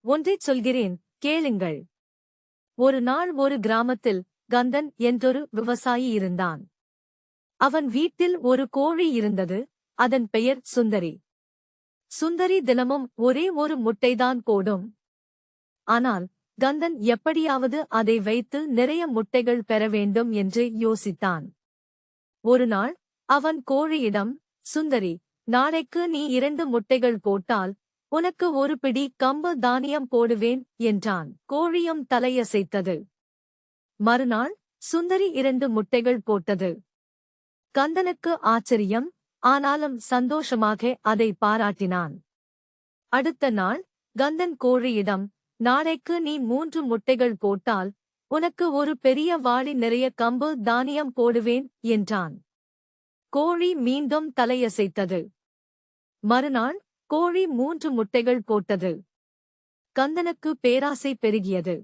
ஒன்றைச் சொல்கிறேன், கேளுங்கள். ஒரு நாள் ஒரு கிராமத்தில் கந்தன் என்றொரு விவசாயி இருந்தான். அவன் வீட்டில் ஒரு கோழி இருந்தது. அதன் பெயர் சுந்தரி. சுந்தரி தினமும் ஒரே ஒரு முட்டைதான் போடும். ஆனால் கந்தன் எப்படியாவது அதை வைத்து நிறைய முட்டைகள் பெற வேண்டும் என்று யோசித்தான். ஒரு நாள் அவன் கோழியிடம், சுந்தரி, நாளைக்கு நீ 2 முட்டைகள் போட்டால் உனக்கு ஒரு பிடி கம்பு தானியம் போடுவேன் என்றான். கோழியும் தலையசைத்தது. மறுநாள் சுந்தரி 2 முட்டைகள் போட்டது. கந்தனுக்கு ஆச்சரியம், ஆனாலும் சந்தோஷமாக அதை பாராட்டினான். அடுத்த நாள் கந்தன் கோழியிடம், நாளைக்கு நீ 3 முட்டைகள் போட்டால் உனக்கு ஒரு பெரிய வாளி நிறைய கம்பு தானியம் போடுவேன் என்றான். கோழி மீண்டும் தலையசைத்தது. மறுநாள் கோழி 3 முட்டைகள் போட்டது. கந்தனுக்கு பேராசை பெருகியது.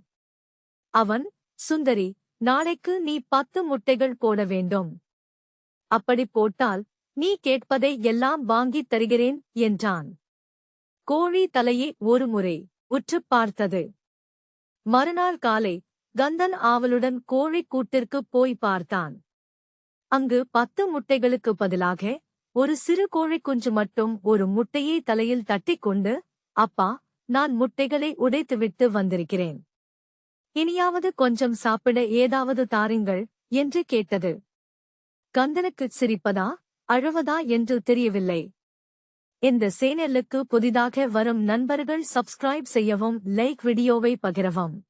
அவன், சுந்தரி, நாளைக்கு நீ 10 முட்டைகள் போட வேண்டும். அப்படி போட்டால் நீ கேட்பதை எல்லாம் வாங்கித் தருகிறேன் என்றான். கோழி தலையை ஒருமுறை உற்றுப் பார்த்தது. மறுநாள் காலை கந்தன் ஆவலுடன் கோழி கூட்டிற்குப் போய் பார்த்தான். அங்கு 10 முட்டைகளுக்கு பதிலாக ஒரு சிறு கோழிக்குஞ்சு மட்டும் ஒரு முட்டையை தலையில் தட்டிக்கொண்டு, அப்பா, நான் முட்டைகளை உடைத்துவிட்டு வந்திருக்கிறேன். இனியாவது கொஞ்சம் சாப்பிட ஏதாவது தாருங்கள் என்று கேட்டது. கந்தனுக்குச் சிரிப்பதா அழுவதா என்று தெரியவில்லை. இந்த சேனலுக்கு புதிதாக வரும் நண்பர்கள் சப்ஸ்கிரைப் செய்யவும், லைக், வீடியோவை பகிரவும்.